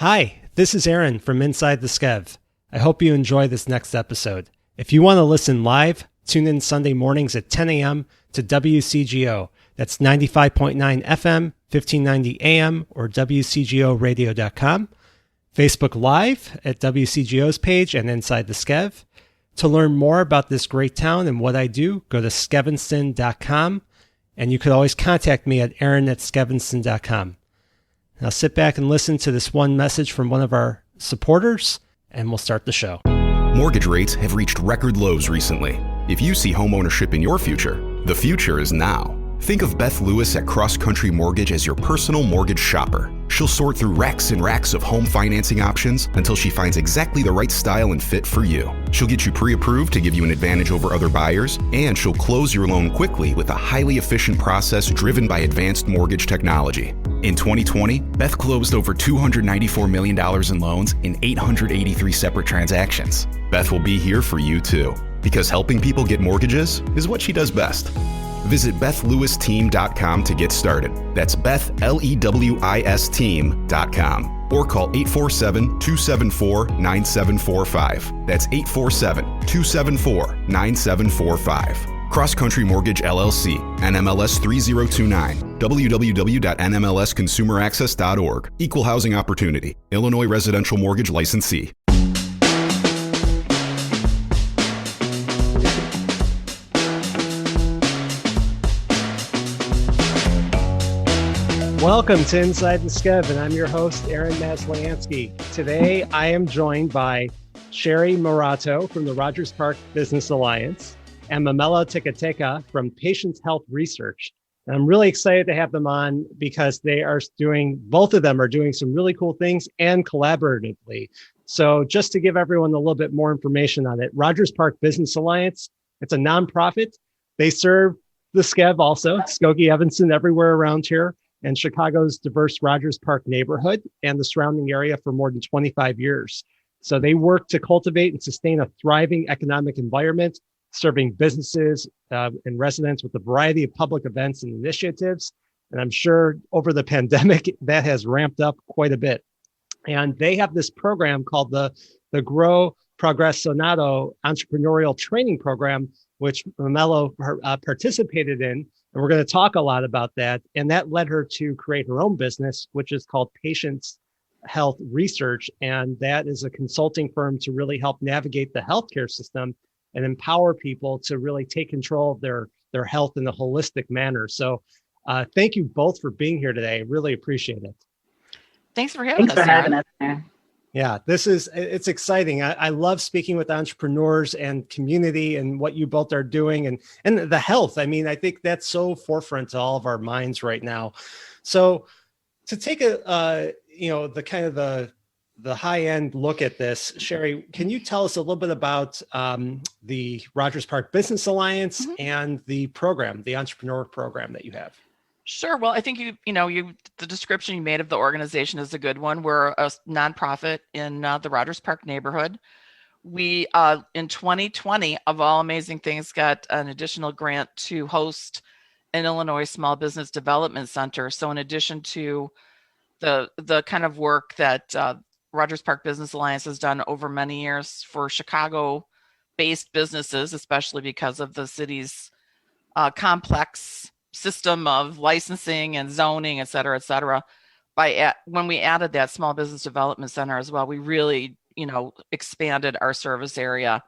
Hi, this is Aaron from Inside the Skev. I hope you enjoy this next episode. If you want to listen live, tune in Sunday mornings at 10 a.m. to WCGO. That's 95.9 FM, 1590 AM, or WCGOradio.com. Facebook Live at WCGO's page and Inside the Skev. To learn more about this great town and what I do, go to skevinston.com. And you could always contact me at aaron@skevinston.com. Now sit back and listen to this one message from one of our supporters, and we'll start the show. Mortgage rates have reached record lows recently. If you see homeownership in your future, the future is now. Think of Beth Lewis at Cross Country Mortgage as your personal mortgage shopper. She'll sort through racks and racks of home financing options until she finds exactly the right style and fit for you. She'll get you pre-approved to give you an advantage over other buyers, and she'll close your loan quickly with a highly efficient process driven by advanced mortgage technology. In 2020, Beth closed over $294 million in loans in 883 separate transactions. Beth will be here for you too, because helping people get mortgages is what she does best. Visit BethLewisTeam.com to get started. That's BethLewisTeam.com or call 847-274-9745. That's 847-274-9745. Cross Country Mortgage LLC, NMLS 3029, www.nmlsconsumeraccess.org. Equal housing opportunity, Illinois residential mortgage licensee. Welcome to Inside the Skev, and I'm your host, Aaron Maslansky. Today, I am joined by Sheree Moratto from the Rogers Park Business Alliance and Mamello Tekateka from Patients Health Research. And I'm really excited to have them on because both of them are doing some really cool things and collaboratively. So just to give everyone a little bit more information on it, Rogers Park Business Alliance, it's a nonprofit. They serve the Skev also, Skokie, Evanston, everywhere around here, and Chicago's diverse Rogers Park neighborhood and the surrounding area for more than 25 years. So they work to cultivate and sustain a thriving economic environment, serving businesses and residents with a variety of public events and initiatives. And I'm sure over the pandemic, that has ramped up quite a bit. And they have this program called the Grow Progressionado Entrepreneurial Training Program, which Mamello participated in. And we're going to talk a lot about that. And that led her to create her own business, which is called Patients Health Research. And that is a consulting firm to really help navigate the healthcare system and empower people to really take control of their health in a holistic manner. So thank you both for being here today. I really appreciate it. Thanks for having us. Yeah, it's exciting. I love speaking with entrepreneurs and community and what you both are doing and the health. I mean, I think that's so forefront to all of our minds right now. So to take the high end look at this, Sheree, can you tell us a little bit about the Rogers Park Business Alliance and the program, the entrepreneur program that you have? Sure. Well, I think the description you made of the organization is a good one. We're a nonprofit in the Rogers Park neighborhood. We, in 2020, of all amazing things, got an additional grant to host an Illinois Small Business Development Center. So in addition to the kind of work that Rogers Park Business Alliance has done over many years for Chicago-based businesses, especially because of the city's complex system of licensing and zoning, et cetera, when we added that Small Business Development Center as well, we really, expanded our service area.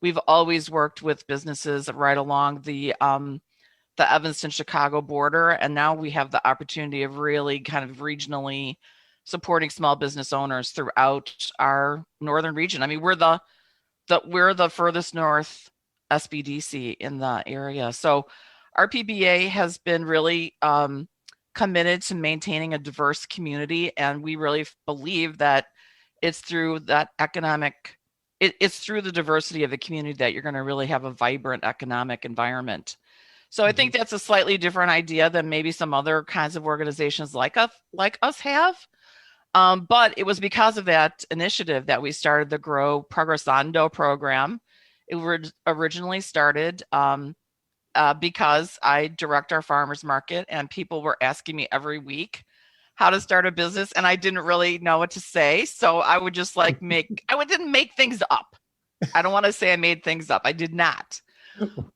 We've always worked with businesses right along the Evanston-Chicago border, and now we have the opportunity of really kind of regionally supporting small business owners throughout our northern region. I mean, we're the furthest north SBDC in the area. So our PBA has been really committed to maintaining a diverse community, and we really believe that it's through that it's through the diversity of the community that you're going to really have a vibrant economic environment. So I think that's a slightly different idea than maybe some other kinds of organizations like us have. But it was because of that initiative that we started the Grow Progresando program. It was originally started because I direct our farmers market, and people were asking me every week, how to start a business, and I didn't really know what to say. So I would just like didn't make things up. I don't want to say I made things up. I did not.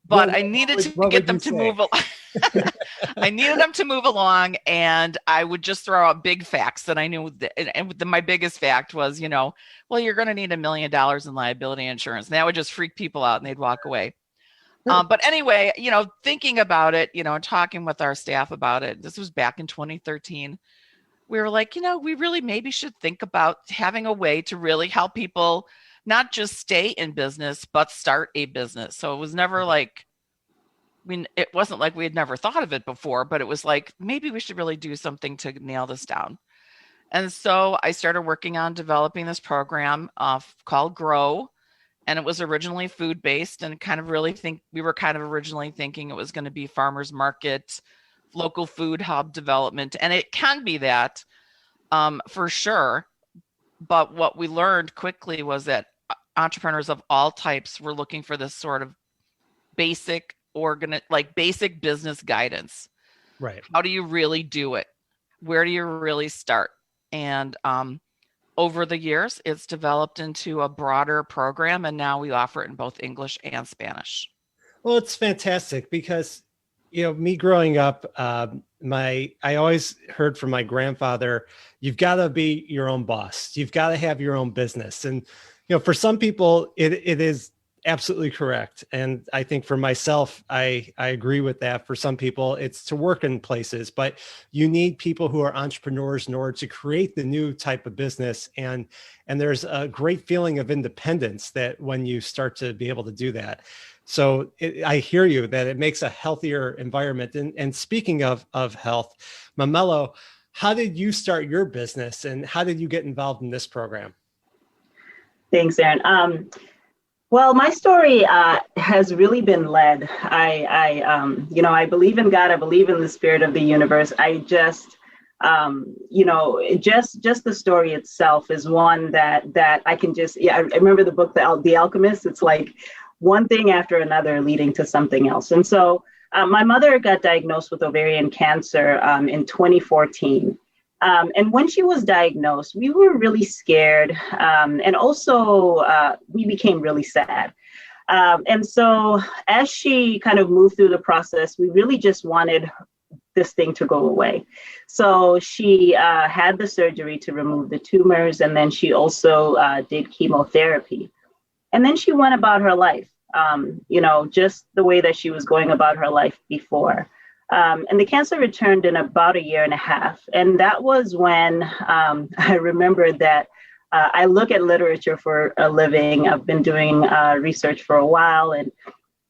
But I needed to get them to move. I needed them to move along, and I would just throw out big facts that I knew. And my biggest fact was, well, you're going to need $1 million in liability insurance. And that would just freak people out, and they'd walk away. But anyway, thinking about it, and talking with our staff about it. This was back in 2013. We were like, we really maybe should think about having a way to really help people not just stay in business, but start a business. So it was never like, it wasn't like we had never thought of it before, but it was like, maybe we should really do something to nail this down. And so I started working on developing this program called Grow. And it was originally food-based, and we were kind of originally thinking it was going to be farmers market, local food hub development. And it can be that for sure. But what we learned quickly was that entrepreneurs of all types were looking for this sort of basic business guidance. Right. How do you really do it? Where do you really start? And over the years, it's developed into a broader program, and now we offer it in both English and Spanish. Well, it's fantastic because, me growing up, I always heard from my grandfather, you've got to be your own boss. You've got to have your own business. And, for some people, it is absolutely correct. And I think for myself, I agree with that. For some people, it's to work in places, but you need people who are entrepreneurs in order to create the new type of business. And there's a great feeling of independence that when you start to be able to do that. So I hear you that it makes a healthier environment. And speaking of health, Mamello, how did you start your business and how did you get involved in this program? Thanks, Aaron. Well, my story has really been led. I believe in God. I believe in the spirit of the universe. I just, just the story itself is one that I can I remember the book, The Alchemist. It's like one thing after another leading to something else. And so my mother got diagnosed with ovarian cancer in 2014. And when she was diagnosed, we were really scared. And also we became really sad. And so as she kind of moved through the process, we really just wanted this thing to go away. So she had the surgery to remove the tumors. And then she also did chemotherapy. And then she went about her life, just the way that she was going about her life before. And the cancer returned in about 1.5 years. And that was when I remembered that I look at literature for a living. I've been doing research for a while.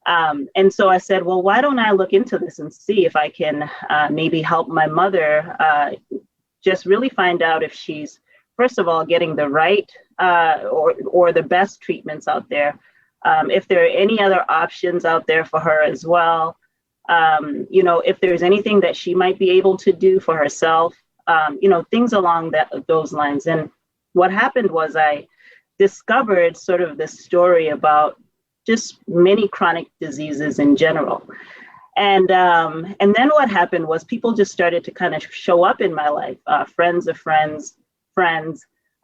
And so I said, well, why don't I look into this and see if I can maybe help my mother just really find out if she's, first of all, getting the right or the best treatments out there. If there are any other options out there for her as well. If there's anything that she might be able to do for herself, things along those lines. And what happened was I discovered sort of this story about just many chronic diseases in general. And then what happened was people just started to kind of show up in my life, friends of friends,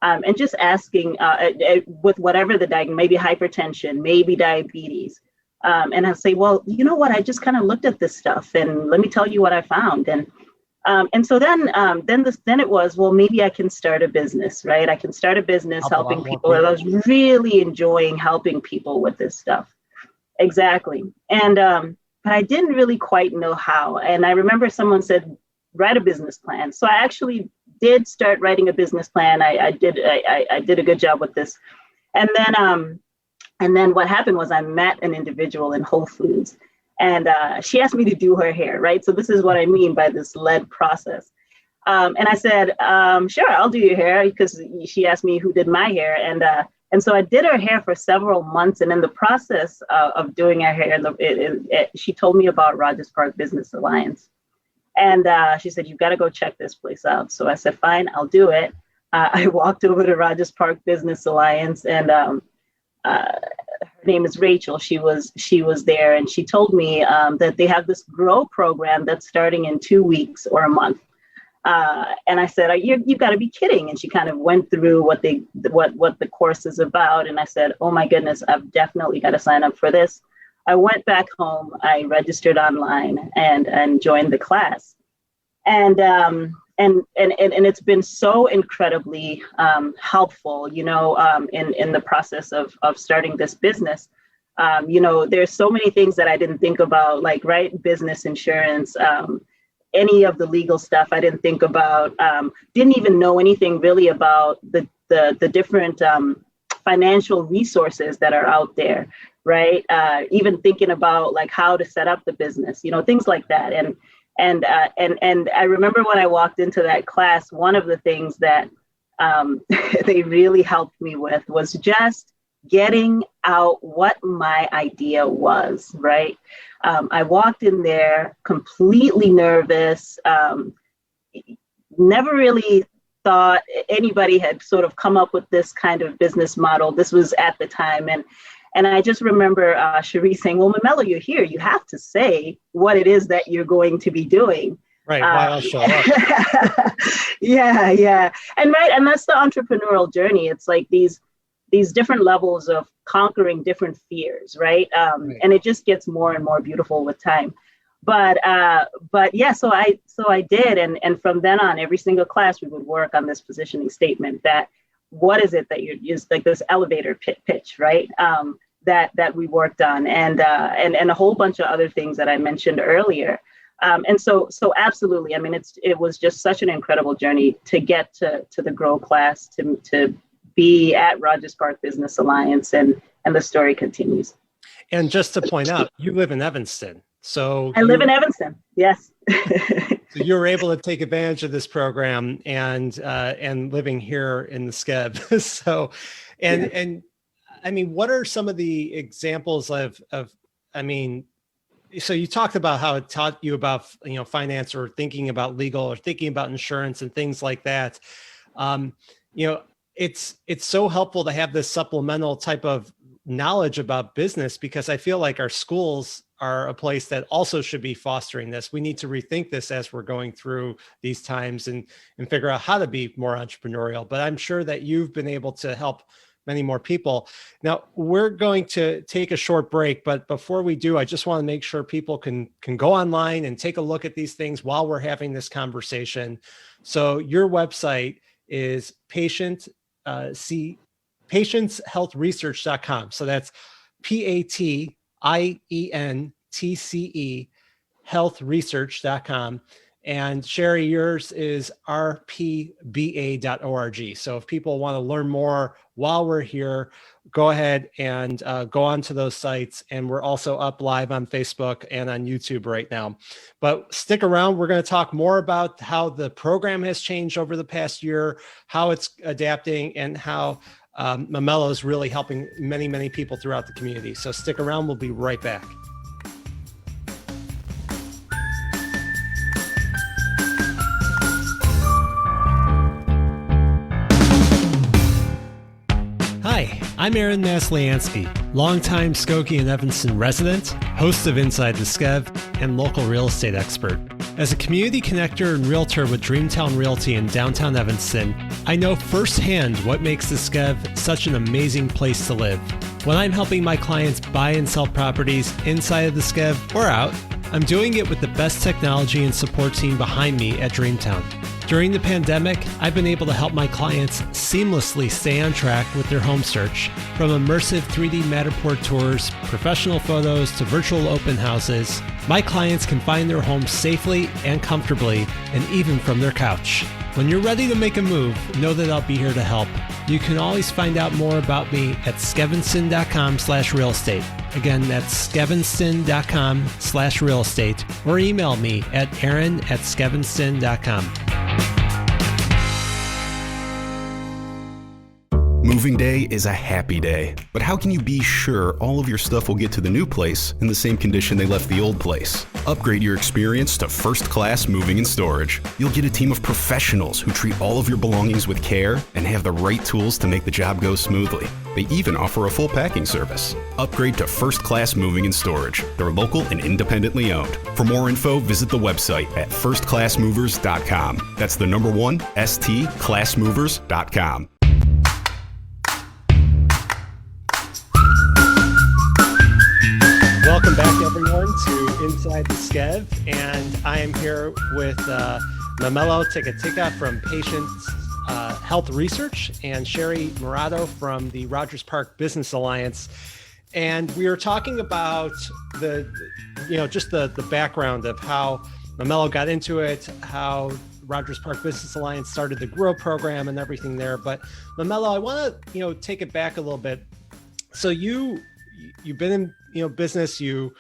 and just asking with whatever the diagnosis, maybe hypertension, maybe diabetes. And I'll say, well, you know what? I just kind of looked at this stuff, and let me tell you what I found. And so then it was, well, maybe I can start a business, right? I can start a business helping people. I was really enjoying helping people with this stuff. Exactly. And but I didn't really quite know how. And I remember someone said, write a business plan. So I actually did start writing a business plan. I did a good job with this. And then what happened was I met an individual in Whole Foods, and she asked me to do her hair, right? So this is what I mean by this led process. And I said, sure, I'll do your hair, because she asked me who did my hair. And so I did her hair for several months. And in the process of doing her hair, she told me about Rogers Park Business Alliance. And she said, you've got to go check this place out. So I said, fine, I'll do it. I walked over to Rogers Park Business Alliance, and her name is Rachel. She was there, and she told me that they have this Grow program that's starting in 2 weeks or a month. And I said, you've got to be kidding. And she kind of went through what the course is about. And I said, oh my goodness, I've definitely got to sign up for this. I went back home, I registered online and joined the class. And it's been so incredibly helpful, in the process of starting this business. There's so many things that I didn't think about, like, right, business insurance, any of the legal stuff I didn't think about, didn't even know anything really about the different financial resources that are out there, right? Even thinking about like how to set up the business, things like that. And I remember when I walked into that class, one of the things that they really helped me with was just getting out what my idea was, right? I walked in there completely nervous, never really thought anybody had sort of come up with this kind of business model. This was at the time. And I just remember Sheree saying, well, Mamello, you're here. You have to say what it is that you're going to be doing. Right. Why I'll show up. Yeah. And that's the entrepreneurial journey. It's like these different levels of conquering different fears, right? Right. And it just gets more and more beautiful with time. But yeah, so I did. And from then on, every single class, we would work on this positioning statement that what is it that you're using, like this elevator pitch, right? That we worked on and a whole bunch of other things that I mentioned earlier. And so absolutely. I mean, it was just such an incredible journey to get to the Grow class, to be at Rogers Park Business Alliance, and the story continues. And just to point out, you live in Evanston. So I live in Evanston. Yes. So you were able to take advantage of this program and living here in the SCEV. So, and I mean, what are some of the examples of, I mean, so you talked about how it taught you about, finance or thinking about legal or thinking about insurance and things like that. It's so helpful to have this supplemental type of knowledge about business, because I feel like our schools are a place that also should be fostering this. We need to rethink this as we're going through these times and figure out how to be more entrepreneurial. But I'm sure that you've been able to help many more people. Now, we're going to take a short break, but before we do, I just want to make sure people can go online and take a look at these things while we're having this conversation. So your website is PATIENTcE.com. So that's PATIENTCE healthresearch.com. And Sheree, yours is rpba.org. So if people want to learn more while we're here, go ahead and go on to those sites. And we're also up live on Facebook and on YouTube right now. But stick around. We're going to talk more about how the program has changed over the past year, how it's adapting, and how Mamello is really helping many, many people throughout the community. So stick around. We'll be right back. Hi, I'm Aaron Masliansky, longtime Skokie and Evanston resident, host of Inside the SCEV, and local real estate expert. As a community connector and realtor with Dreamtown Realty in downtown Evanston, I know firsthand what makes the SCEV such an amazing place to live. When I'm helping my clients buy and sell properties inside of the SCEV or out, I'm doing it with the best technology and support team behind me at Dreamtown. During the pandemic, I've been able to help my clients seamlessly stay on track with their home search. From immersive 3D Matterport tours, professional photos, to virtual open houses, my clients can find their homes safely and comfortably, and even from their couch. When you're ready to make a move, know that I'll be here to help. You can always find out more about me at skevinston.com/real estate. Again, that's skevinston.com/real estate, or email me at aaron@skevinston.com. Moving day is a happy day, but how can you be sure all of your stuff will get to the new place in the same condition they left the old place? Upgrade your experience to First Class Moving and Storage. You'll get a team of professionals who treat all of your belongings with care and have the right tools to make the job go smoothly. They even offer a full packing service. Upgrade to First Class Moving and Storage. They're local and independently owned. For more info, visit the website at firstclassmovers.com. That's the number 1, stclassmovers.com. Welcome back, everyone, to Inside the Skev, and I am here with Mamello Tekateka from Patients Health Research and Sheree Moratto from the Rogers Park Business Alliance. And we were talking about just the background of how Mamello got into it, how Rogers Park Business Alliance started the GROW program and everything there. But Mamello, I want to, take it back a little bit. So you've been in, business, you've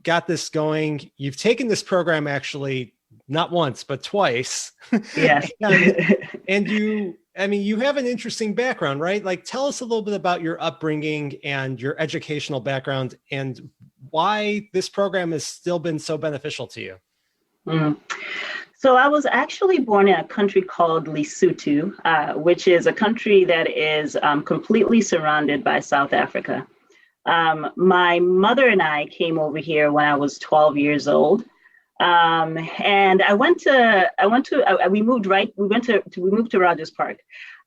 got this going, you've taken this program actually not once, but twice. Yes. and you have an interesting background, right? Like, tell us a little bit about your upbringing and your educational background and why this program has still been so beneficial to you. So I was actually born in a country called Lesotho, which is a country that is completely surrounded by South Africa. My mother and I came over here when I was 12 years old. And we moved to Rogers Park.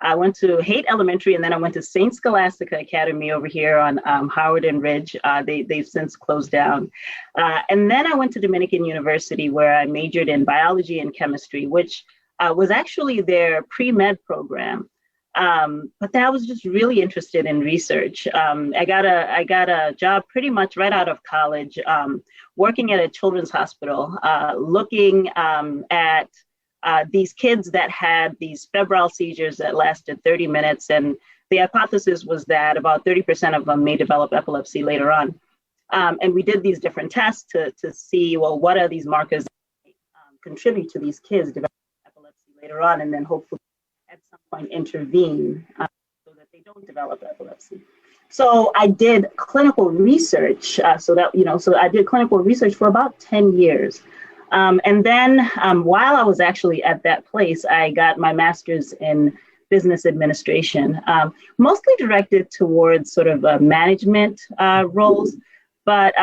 I went to Haight Elementary, and then I went to St. Scholastica Academy over here on Howard and Ridge. They've since closed down. And then I went to Dominican University, where I majored in biology and chemistry, which was actually their pre-med program. But I was just really interested in research. I got a job pretty much right out of college, working at a children's hospital, looking at these kids that had these febrile seizures that lasted 30 minutes. And the hypothesis was that about 30% of them may develop epilepsy later on. And we did these different tests to see, well, what are these markers that contribute to these kids developing epilepsy later on, and then hopefully at some point intervene so that they don't develop epilepsy. So I did clinical research. So I did clinical research for about 10 years. And then while I was actually at that place, I got my master's in business administration, mostly directed towards sort of management roles. But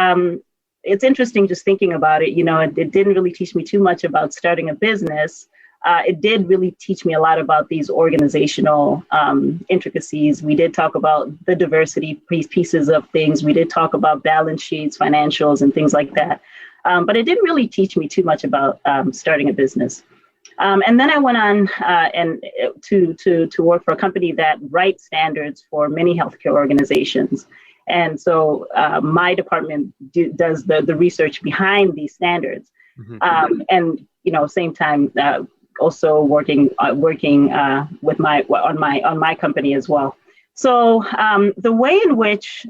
it's interesting just thinking about it. It didn't really teach me too much about starting a business. It did really teach me a lot about these organizational intricacies. We did talk about the diversity pieces of things. We did talk about balance sheets, financials, and things like that. But it didn't really teach me too much about starting a business. And then I went on to work for a company that writes standards for many healthcare organizations. And so my department does the research behind these standards. Mm-hmm. And same time also working with on my company as well. So the way in which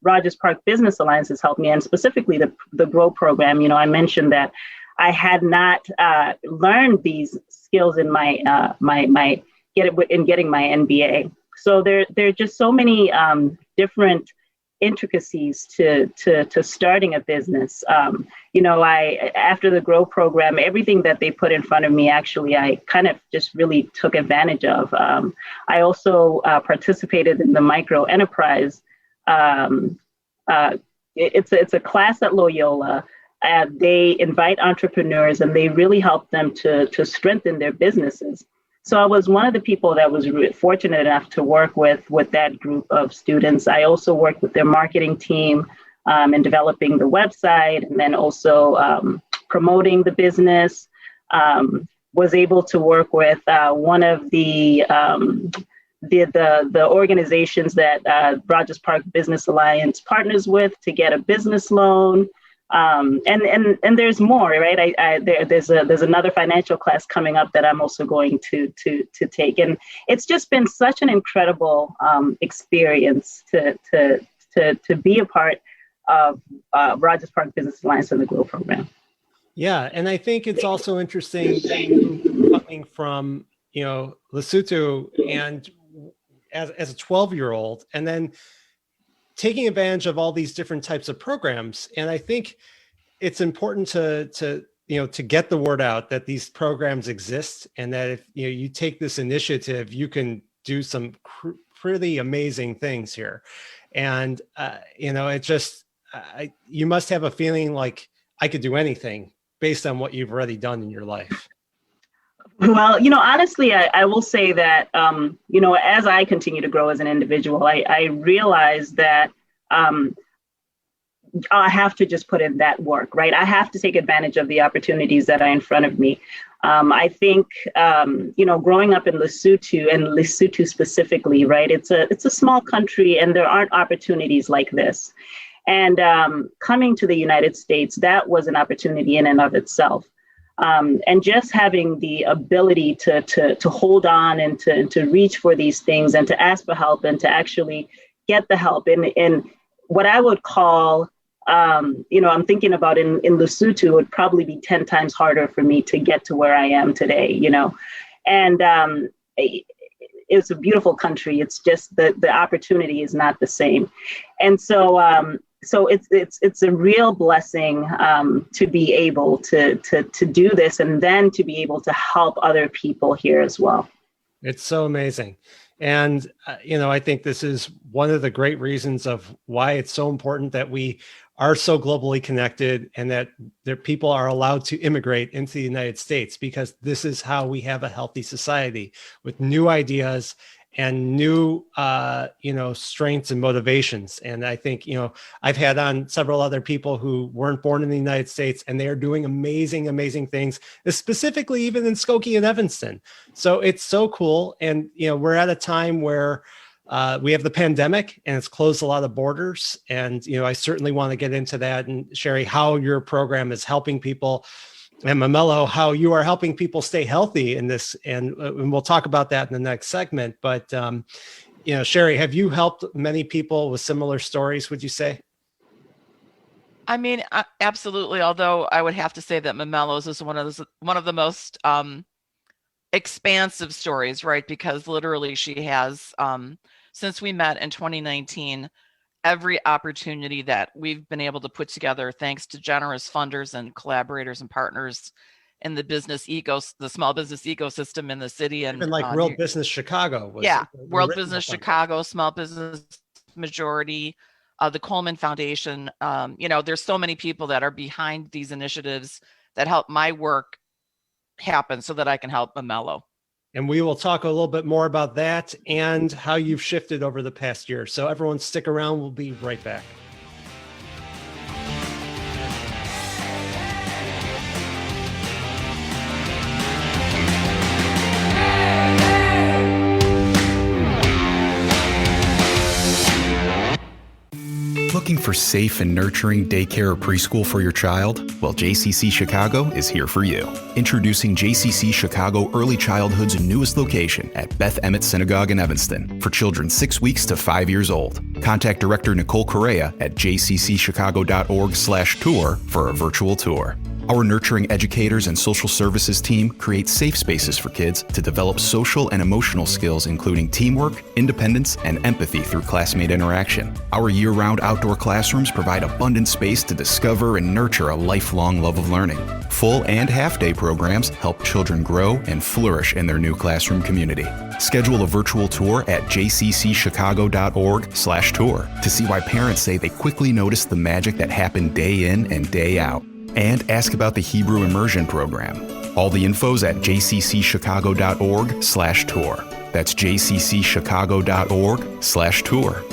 Rogers Park Business Alliance has helped me, and specifically the GROW program, I mentioned that I had not learned these skills in getting my MBA. So there are just so many different intricacies to starting a business. After the GROW program, everything that they put in front of me, actually, I kind of just really took advantage of. I also participated in the micro enterprise. It's a class at Loyola. They invite entrepreneurs and they really help them to strengthen their businesses. So I was one of the people that was fortunate enough to work with that group of students. I also worked with their marketing team in developing the website, and then also promoting the business. Was able to work with one of the organizations that Rogers Park Business Alliance partners with to get a business loan. And there's more, right? There's another financial class coming up that I'm also going to take, and it's just been such an incredible experience to be a part of Rogers Park Business Alliance and the GROW program. Yeah, and I think it's also interesting coming from Lesotho, and as a 12-year-old, and then taking advantage of all these different types of programs. And I think it's important to get the word out that these programs exist, and that if you take this initiative, you can do some pretty amazing things here. And it just you must have a feeling like I could do anything based on what you've already done in your life. Well, honestly, I will say that, as I continue to grow as an individual, I realize that I have to just put in that work, right? I have to take advantage of the opportunities that are in front of me. I think, growing up in Lesotho, and Lesotho specifically, right? It's a small country, and there aren't opportunities like this. And coming to the United States, that was an opportunity in and of itself. And just having the ability to hold on and to reach for these things and to ask for help and to actually get the help in what I would call, I'm thinking about in Lesotho, it would probably be 10 times harder for me to get to where I am today, and it's a beautiful country. It's just the opportunity is not the same. And so it's a real blessing to be able to do this, and then to be able to help other people here as well. It's so amazing. And, I think this is one of the great reasons of why it's so important that we are so globally connected, and that people are allowed to immigrate into the United States, because this is how we have a healthy society with new ideas and new, strengths and motivations. And I think, I've had on several other people who weren't born in the United States, and they are doing amazing, amazing things, specifically even in Skokie and Evanston. So it's so cool. And, we're at a time where we have the pandemic, and it's closed a lot of borders. And, I certainly want to get into that. And Sheree, how your program is helping people, and Mamello, how you are helping people stay healthy in this. And we'll talk about that in the next segment. But, Sheree, have you helped many people with similar stories, would you say? I mean, absolutely. Although I would have to say that Mamello's is one of the most expansive stories, right? Because literally she has, since we met in 2019, every opportunity that we've been able to put together, thanks to generous funders and collaborators and partners in the small business ecosystem in the city. And even like World Business Chicago. World Business Chicago, Small Business Majority, the Coleman Foundation. There's so many people that are behind these initiatives that help my work happen so that I can help Mamello. And we will talk a little bit more about that and how you've shifted over the past year. So everyone stick around. We'll be right back. Looking for safe and nurturing daycare or preschool for your child? Well, JCC Chicago is here for you. Introducing JCC Chicago Early Childhood's newest location at Beth Emmet Synagogue in Evanston for children 6 weeks to 5 years old. Contact Director Nicole Correa at jccchicago.org/tour for a virtual tour. Our nurturing educators and social services team create safe spaces for kids to develop social and emotional skills, including teamwork, independence, and empathy through classmate interaction. Our year-round outdoor classrooms provide abundant space to discover and nurture a lifelong love of learning. Full and half-day programs help children grow and flourish in their new classroom community. Schedule a virtual tour at jccchicago.org/tour to see why parents say they quickly notice the magic that happened day in and day out. And ask about the Hebrew Immersion Program. All the info's at jccchicago.org/tour. That's jccchicago.org/tour.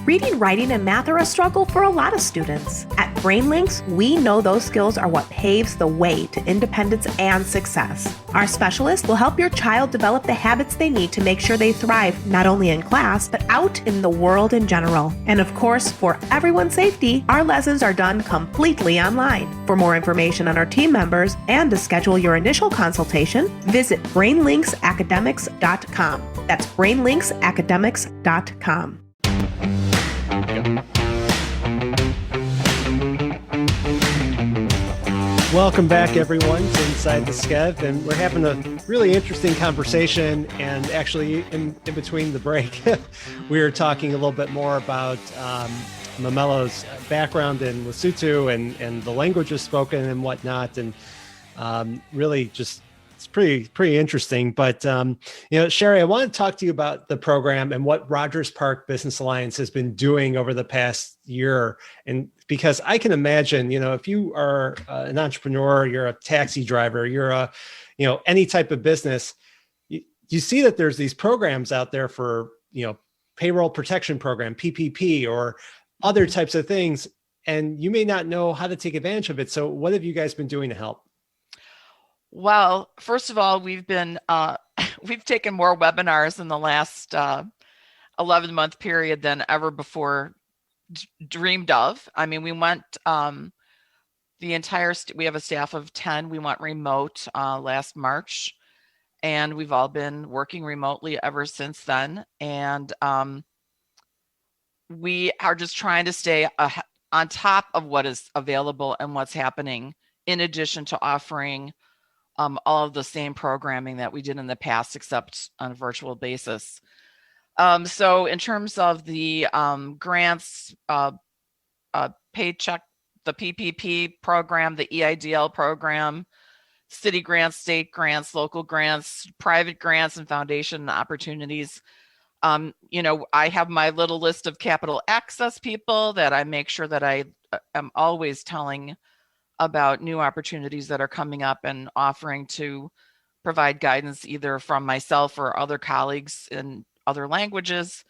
Reading, writing, and math are a struggle for a lot of students. At BrainLinks, we know those skills are what paves the way to independence and success. Our specialists will help your child develop the habits they need to make sure they thrive not only in class, but out in the world in general. And of course, for everyone's safety, our lessons are done completely online. For more information on our team members and to schedule your initial consultation, visit brainlinksacademics.com. That's brainlinksacademics.com. Welcome back, everyone, to Inside the Skev, and we're having a really interesting conversation. And actually, in between the break, we were talking a little bit more about Mamello's background in Lesotho and the languages spoken and whatnot. And really just, it's pretty interesting. But, Sheree, I want to talk to you about the program and what Rogers Park Business Alliance has been doing over the past year. And because I can imagine, if you are an entrepreneur, you're a taxi driver, you're any type of business, you see that there's these programs out there for, payroll protection program, PPP, or other types of things, and you may not know how to take advantage of it. So what have you guys been doing to help? Well, first of all, we've been we've taken more webinars in the last 11-month period than ever before dreamed of. I mean, we went the entire we have a staff of 10. We went remote last March, and we've all been working remotely ever since then. And we are just trying to stay on top of what is available and what's happening, in addition to offering all of the same programming that we did in the past, except on a virtual basis. So in terms of the grants, paycheck, the PPP program, the EIDL program, city grants, state grants, local grants, private grants, and foundation opportunities. I have my little list of capital access people that I make sure that I am always telling about new opportunities that are coming up and offering to provide guidance either from myself or other colleagues in other languages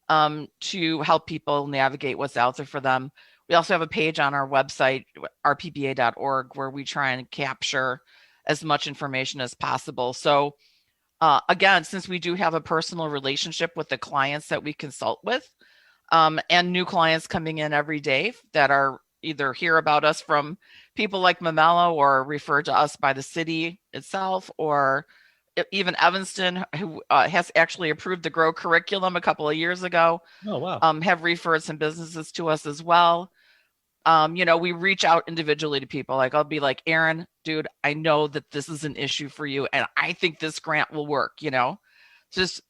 to help people navigate what's out there for them. We also have a page on our website, rpba.org, where we try and capture as much information as possible. So again, since we do have a personal relationship with the clients that we consult with, and new clients coming in every day that are either hear about us from people like Mamello or referred to us by the city itself, or even Evanston, who has actually approved the GROW curriculum a couple of years ago. Oh, wow. Have referred some businesses to us as well. We reach out individually to people. Like, I'll be like, Aaron, dude, I know that this is an issue for you, and I think this grant will work. Just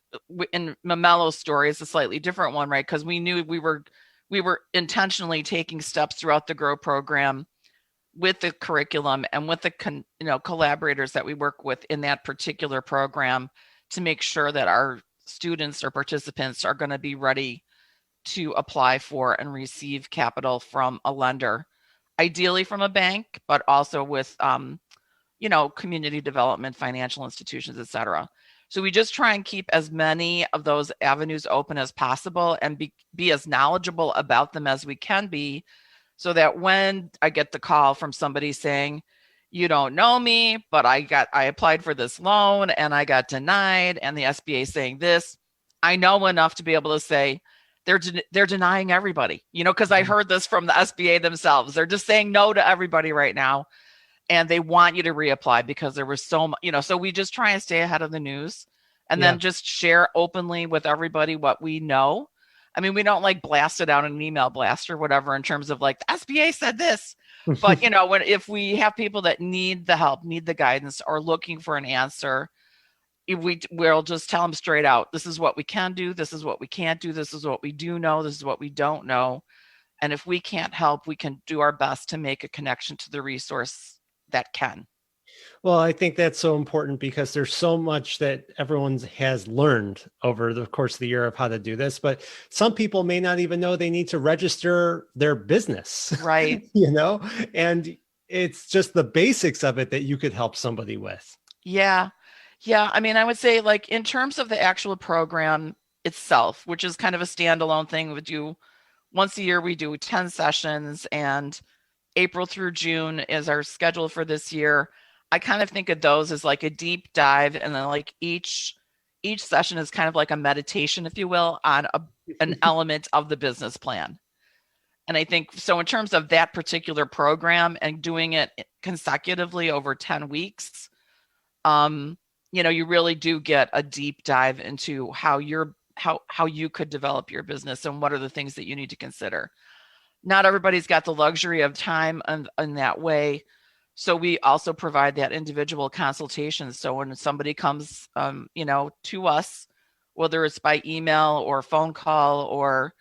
in Mamello's story, it's a slightly different one, right? Because we knew we were intentionally taking steps throughout the GROW program with the curriculum and with the collaborators that we work with in that particular program to make sure that our students or participants are going to be ready to apply for and receive capital from a lender, ideally from a bank, but also with community development, financial institutions, et cetera. So we just try and keep as many of those avenues open as possible and be as knowledgeable about them as we can be, so that when I get the call from somebody saying, you don't know me, but I applied for this loan and I got denied, and the SBA saying this, I know enough to be able to say, they're denying everybody, because I heard this from the SBA themselves. They're just saying no to everybody right now. And they want you to reapply because there was so much, so we just try and stay ahead of the news and then just share openly with everybody what we know. I mean, we don't like blast it out in an email blast or whatever in terms of like, the SBA said this, but if we have people that need the help, need the guidance, or looking for an answer, we'll just tell them straight out, this is what we can do. This is what we can't do. This is what we do know. This is what we don't know. And if we can't help, we can do our best to make a connection to the resource that can. Well, I think that's so important because there's so much that everyone has learned over the course of the year of how to do this, but some people may not even know they need to register their business. Right. And it's just the basics of it that you could help somebody with. Yeah. Yeah. I mean, I would say, like, in terms of the actual program itself, which is kind of a standalone thing, we do once a year, we do 10 sessions, and April through June is our schedule for this year. I kind of think of those as like a deep dive, and then like each session is kind of like a meditation, if you will, on an element of the business plan. And I think so in terms of that particular program and doing it consecutively over 10 weeks, you really do get a deep dive into how you could develop your business and what are the things that you need to consider. Not everybody's got the luxury of time in that way. So we also provide that individual consultation. So when somebody comes, to us, whether it's by email or phone call, or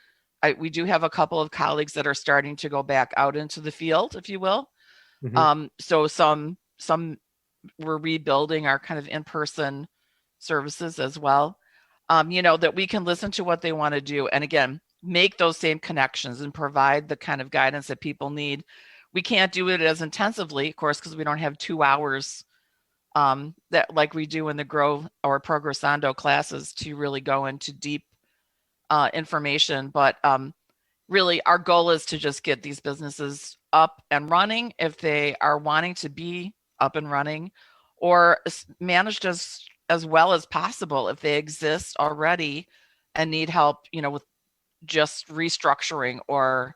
we do have a couple of colleagues that are starting to go back out into the field, if you will. So some we're rebuilding our kind of in-person services as well. That we can listen to what they want to do. And again, make those same connections and provide the kind of guidance that people need. We can't do it as intensively, of course, because we don't have 2 hours that like we do in the Grow or Progressando classes to really go into deep information. But really our goal is to just get these businesses up and running if they are wanting to be up and running, or managed as well as possible if they exist already and need help, with just restructuring or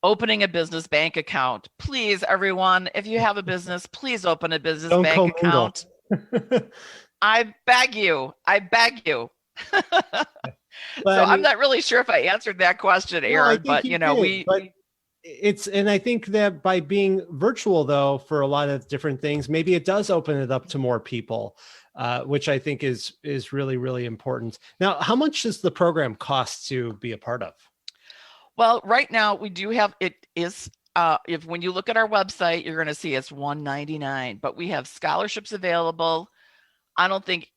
opening a business bank account. Please, everyone, if you have a business, please open a business bank account. I beg you. So I'm not really sure if I answered that question, Aaron, but and I think that by being virtual though, for a lot of different things, maybe it does open it up to more people, which I think is really, really important. Now, how much does the program cost to be a part of? Well, right now we do have, it is, when you look at our website, you're going to see it's $199, but we have scholarships available. I don't think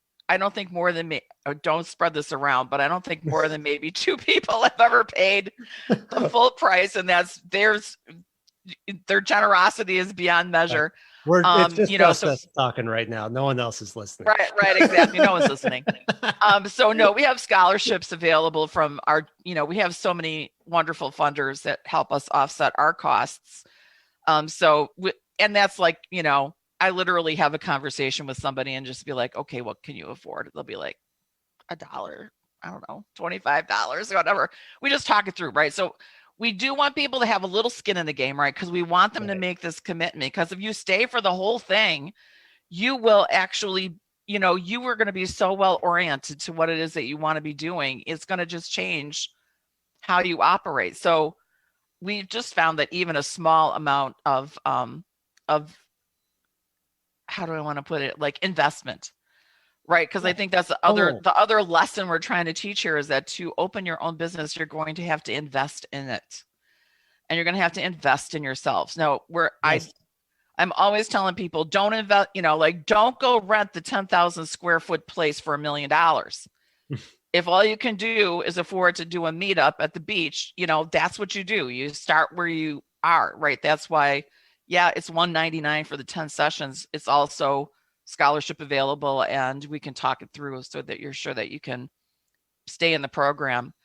more than don't spread this around, but I don't think more than maybe 2 people have ever paid the full price, and their generosity is beyond measure. It's just us talking right now. No one else is listening. Right, exactly. No one's listening. So no, we have scholarships available from our, we have so many wonderful funders that help us offset our costs. And that's like, I literally have a conversation with somebody and just be like, okay, what can you afford? They'll be like $1, I don't know, $25, whatever. We just talk it through, right? So we do want people to have a little skin in the game, right? Because we want them to make this commitment. Because if you stay for the whole thing, you will actually, you are going to be so well oriented to what it is that you want to be doing. It's going to just change how you operate. So we just found that even a small amount of how do I want to put it, like investment, right? Because I think that's the other lesson we're trying to teach here is that to open your own business, you're going to have to invest in it, and you're going to have to invest in yourselves. Now, I'm always telling people, don't invest, don't go rent the 10,000 square foot place for $1 million. If all you can do is afford to do a meetup at the beach, that's what you do. You start where you are, right? That's why, it's $199 for the 10 sessions. It's also scholarship available, and we can talk it through so that you're sure that you can stay in the program.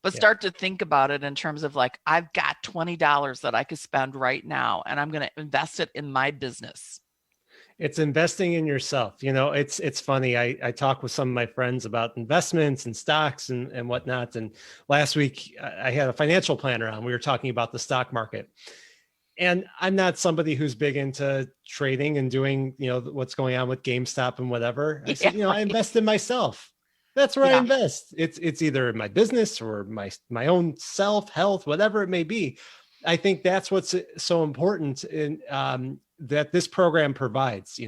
But start to think about it in terms of like, I've got $20 that I could spend right now, and I'm going to invest it in my business. It's investing in yourself. It's funny. I talk with some of my friends about investments and stocks and whatnot. And last week I had a financial planner on. We were talking about the stock market. And I'm not somebody who's big into trading and doing, what's going on with GameStop and whatever. I said, I invest in myself. That's where I invest. It's either in my business or my own self, health, whatever it may be. I think that's what's so important in that this program provides.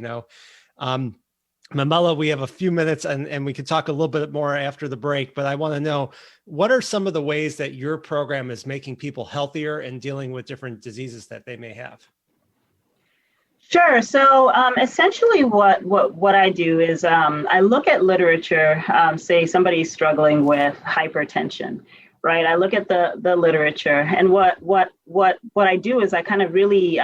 Mamello, we have a few minutes and we could talk a little bit more after the break, but I want to know, what are some of the ways that your program is making people healthier and dealing with different diseases that they may have? Sure. So essentially what I do is I look at literature, say somebody's struggling with hypertension, right? I look at the literature, and what I do is I kind of really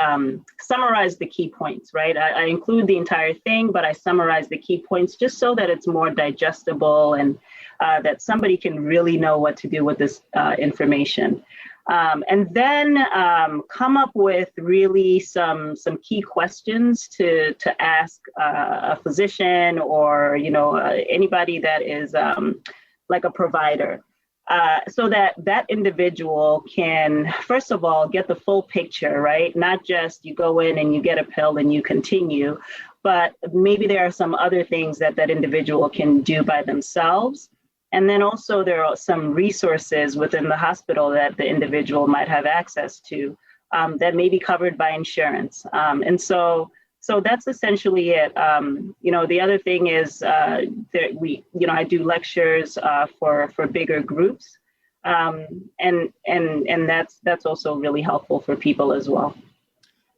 summarize the key points, right? I include the entire thing, but I summarize the key points just so that it's more digestible and that somebody can really know what to do with this information. And then come up with really some key questions to ask a physician or anybody that is like a provider. So that individual can, first of all, get the full picture, right? Not just you go in and you get a pill and you continue, but maybe there are some other things that individual can do by themselves. And then also there are some resources within the hospital that the individual might have access to that may be covered by insurance. So that's essentially it. The other thing is that I do lectures for bigger groups, and that's also really helpful for people as well.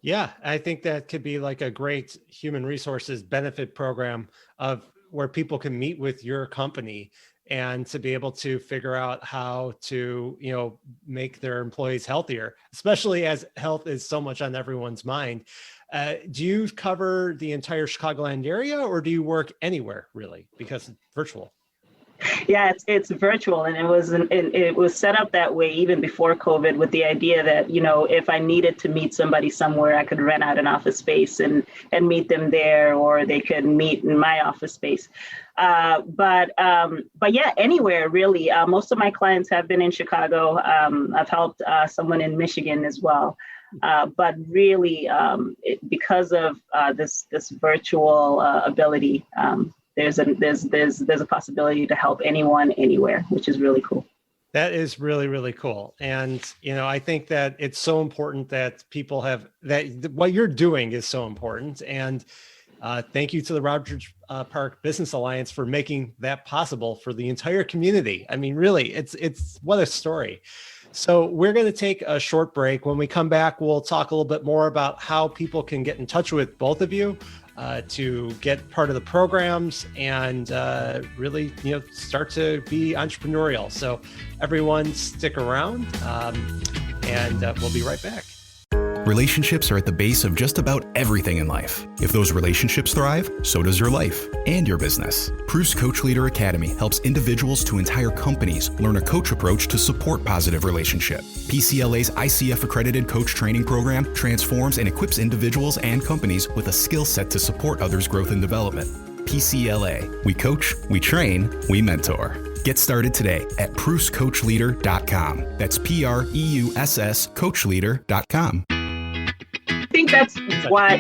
Yeah, I think that could be like a great human resources benefit program of where people can meet with your company and to be able to figure out how to, make their employees healthier, especially as health is so much on everyone's mind. Do you cover the entire Chicagoland area, or do you work anywhere really, because it's virtual? Yeah, it's virtual, and it was set up that way even before COVID, with the idea that if I needed to meet somebody somewhere, I could rent out an office space and meet them there, or they could meet in my office space. But yeah, anywhere really. Most of my clients have been in Chicago. I've helped someone in Michigan as well. But really, because of this virtual ability. There's a possibility to help anyone anywhere, which is really cool. That is really, really cool. And, I think that it's so important that people have that what you're doing is so important. And thank you to the Rogers Park Business Alliance for making that possible for the entire community. I mean, really, it's what a story. So we're going to take a short break. When we come back, we'll talk a little bit more about how people can get in touch with both of you to get part of the programs and really, start to be entrepreneurial. So everyone stick around and we'll be right back. Relationships are at the base of just about everything in life. If those relationships thrive, so does your life and your business. Prue's Coach Leader Academy helps individuals to entire companies learn a coach approach to support positive relationship. PCLA's ICF accredited coach training program transforms and equips individuals and companies with a skill set to support others' growth and development. PCLA. We coach, we train, we mentor. Get started today at Prue'sCoachLeader.com. That's PREUSS CoachLeader.com. I think that's what.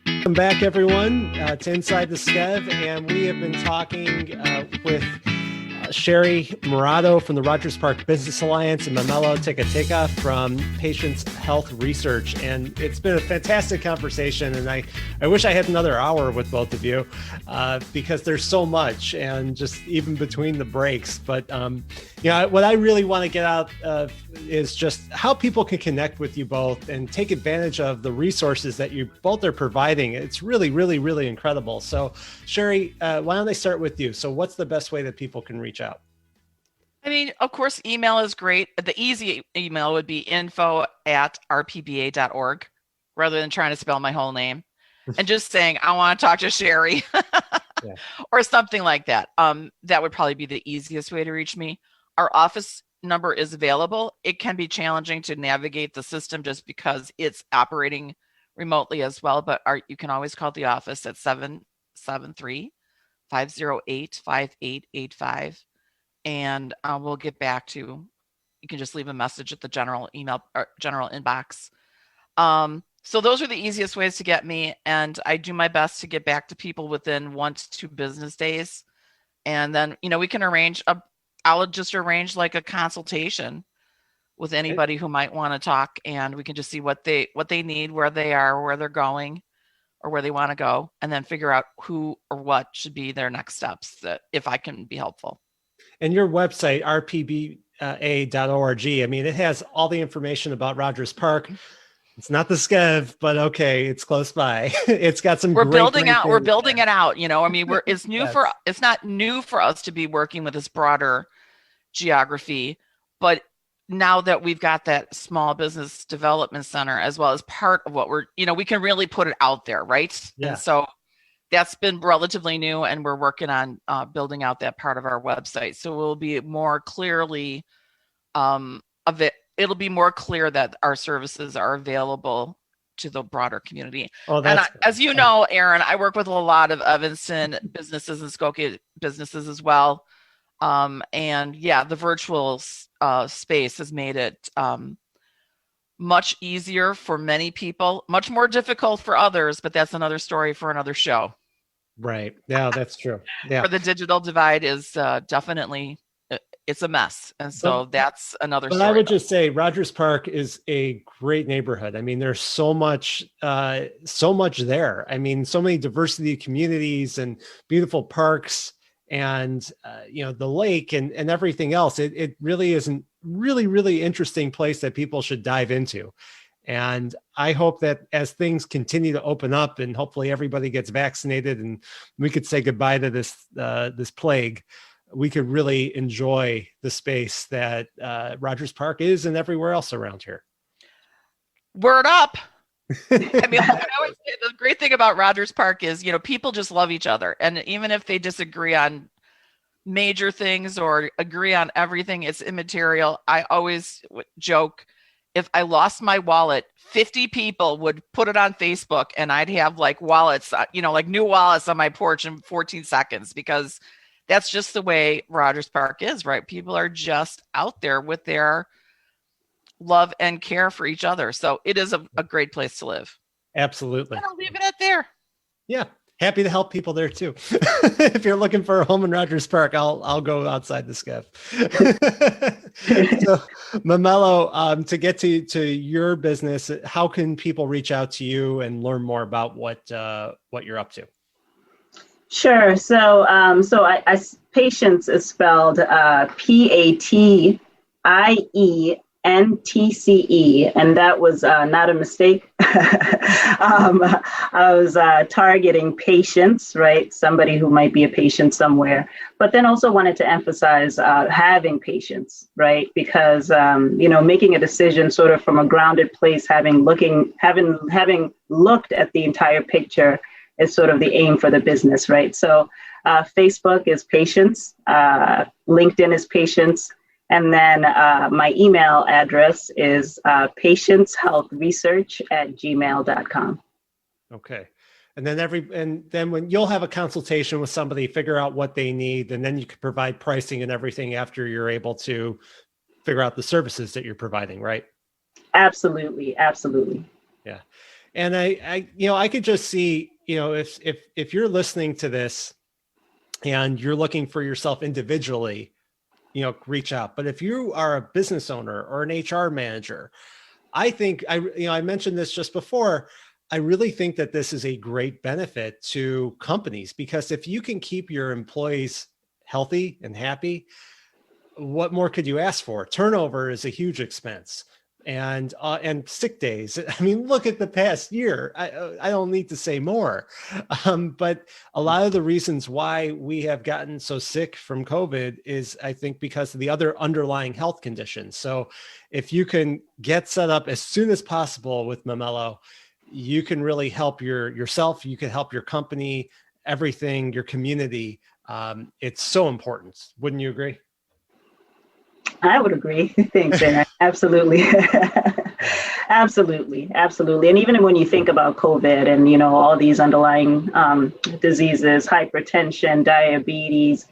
Welcome back, everyone, to Inside the Skev, and we have been talking with Sheree Moratto from the Rogers Park Business Alliance and Mamello Tekateka from Patients Health Research. And it's been a fantastic conversation. And I wish I had another hour with both of you because there's so much, and just even between the breaks. But, what I really want to get out of is just how people can connect with you both and take advantage of the resources that you both are providing. It's really, really, really incredible. So Sheree, why don't I start with you? So what's the best way that people can reach out? I mean, of course, email is great. The easy email would be info@rpba.org, rather than trying to spell my whole name and just saying, I want to talk to Sheree Yeah. or something like that. That would probably be the easiest way to reach me. Our office number is available. It can be challenging to navigate the system just because it's operating remotely as well, but you can always call the office at 773-508-5885. And we'll get back to, you can just leave a message at the general email or general inbox. So those are the easiest ways to get me. And I do my best to get back to people within 1 to 2 business days. And then, we can I'll just arrange like a consultation with anybody who might want to talk, and we can just see what they need, where they are, where they're going, or where they want to go, and then figure out who or what should be their next steps, that if I can be helpful. And your website, rpba.org, I mean, it has all the information about Rogers Park. It's not the Skev, but okay, it's close by. It's got some. We're building it out. I mean, it's new Yes. it's not new for us to be working with this broader geography, but now that we've got that small business development center as well as part of what we can really put it out there, right? Yeah. And so that's been relatively new, and we're working on building out that part of our website. So we'll be more clearly it'll be more clear that our services are available to the broader community. Oh, and as you know, Aaron, I work with a lot of Evanston businesses and Skokie businesses as well. And yeah, the virtual space has made it much easier for many people, much more difficult for others, but that's another story for another show. Right. Yeah, that's true. Yeah. For the digital divide is definitely it's a mess. And so that's another But story. I would just say Rogers Park is a great neighborhood. I mean, there's so much there. I mean, so many diversity communities and beautiful parks and, the lake and everything else. It really is a really interesting place that people should dive into. And I hope that as things continue to open up and hopefully everybody gets vaccinated and we could say goodbye to this plague, we could really enjoy the space that Rogers Park is and everywhere else around here. Word up. I mean, I always say the great thing about Rogers Park is, people just love each other. And even if they disagree on major things or agree on everything, it's immaterial. I always joke, if I lost my wallet, 50 people would put it on Facebook and I'd have like wallets, like new wallets on my porch in 14 seconds, because that's just the way Rogers Park is, right? People are just out there with their love and care for each other. So it is a great place to live. Absolutely. I'll leave it at there. Yeah. Happy to help people there too. If you're looking for a home in Rogers Park, I'll go outside the SCEV. So Mamello, to get to your business, how can people reach out to you and learn more about what you're up to? Sure. So PATIENTcE is spelled PATIENTCE, and that was not a mistake. I was targeting patients, right? Somebody who might be a patient somewhere, but then also wanted to emphasize having patience, right? Because making a decision sort of from a grounded place, having looked at the entire picture is sort of the aim for the business, right? So Facebook is PATIENTcE, LinkedIn is PATIENTcE, and then my email address is patiencehealthresearch@gmail.com. Okay. And then when you'll have a consultation with somebody, figure out what they need, and then you can provide pricing and everything after you're able to figure out the services that you're providing, right? Absolutely. Yeah. And I could just see, if you're listening to this and you're looking for yourself individually, reach out. But if you are a business owner or an HR manager, I think I mentioned this just before. I really think that this is a great benefit to companies, because if you can keep your employees healthy and happy, what more could you ask for? Turnover is a huge expense. And sick days. I mean, look at the past year. I don't need to say more, but a lot of the reasons why we have gotten so sick from COVID is, I think, because of the other underlying health conditions. So if you can get set up as soon as possible with Mamello, you can really help yourself. You can help your company, everything, your community. It's so important. Wouldn't you agree? I would agree. Thanks, Aaron. Absolutely. Absolutely. And even when you think about COVID and, all these underlying diseases, hypertension, diabetes,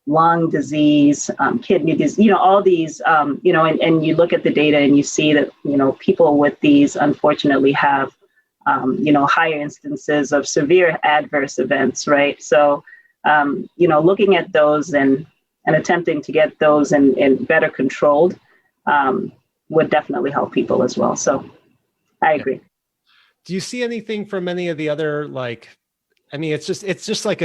lung disease, kidney disease, all these, and you look at the data and you see that, people with these unfortunately have, higher instances of severe adverse events, right? So, looking at those and attempting to get those in better controlled would definitely help people as well. So I agree. Do you see anything from any of the other, it's just like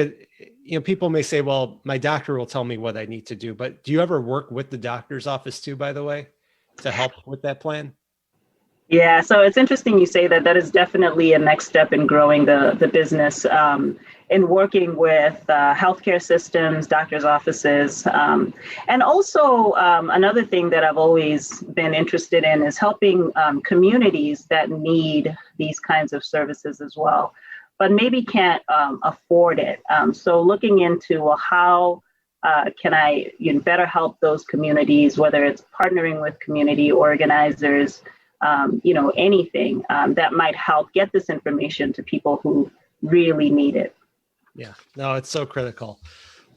people may say, well, my doctor will tell me what I need to do, but do you ever work with the doctor's office too, by the way, to help with that plan? Yeah, so it's interesting you say that. That is definitely a next step in growing the business, in working with healthcare systems, doctors' offices. And also another thing that I've always been interested in is helping communities that need these kinds of services as well, but maybe can't afford it. So looking into how can I better help those communities, whether it's partnering with community organizers, anything that might help get this information to people who really need it. Yeah, no, it's so critical.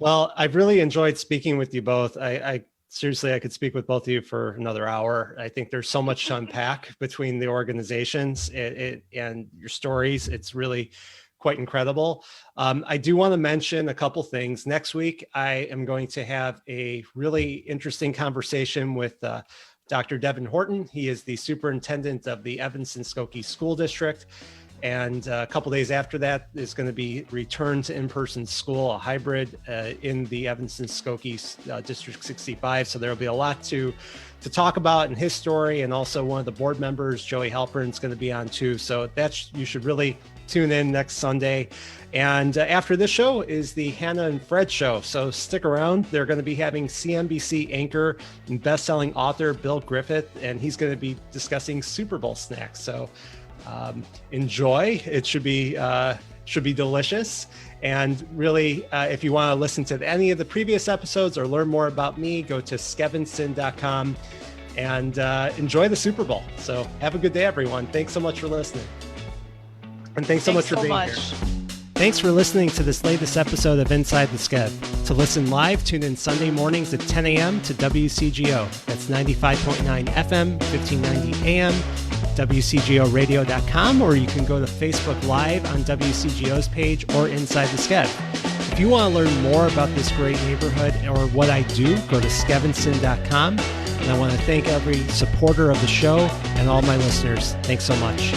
Well, I've really enjoyed speaking with you both. I seriously, I could speak with both of you for another hour. I think there's so much to unpack between the organizations and your stories. It's really quite incredible. I do want to mention a couple things. Next week, I am going to have a really interesting conversation with Dr. Devin Horton. He is the superintendent of the Evanston-Skokie School District. And a couple days after that is going to be return to in-person school, a hybrid in the Evanston-Skokie District 65. So there'll be a lot to talk about in his story. And also one of the board members, Joey Halpern, is going to be on too. So you should really tune in next Sunday. And after this show is the Hannah and Fred show. So stick around. They're going to be having CNBC anchor and best-selling author Bill Griffith, and he's going to be discussing Super Bowl snacks. So enjoy. It should be delicious. And really, if you want to listen to any of the previous episodes or learn more about me, go to skevinson.com and enjoy the Super Bowl. So have a good day, everyone. Thanks so much for listening. And thanks so much for being here. Thanks for listening to this latest episode of Inside the Skev. To listen live, tune in Sunday mornings at 10 a.m. to WCGO. That's 95.9 FM, 1590 AM, WCGOradio.com, or you can go to Facebook Live on WCGO's page or Inside the Skev. If you want to learn more about this great neighborhood or what I do, go to skevinson.com. And I want to thank every supporter of the show and all my listeners. Thanks so much.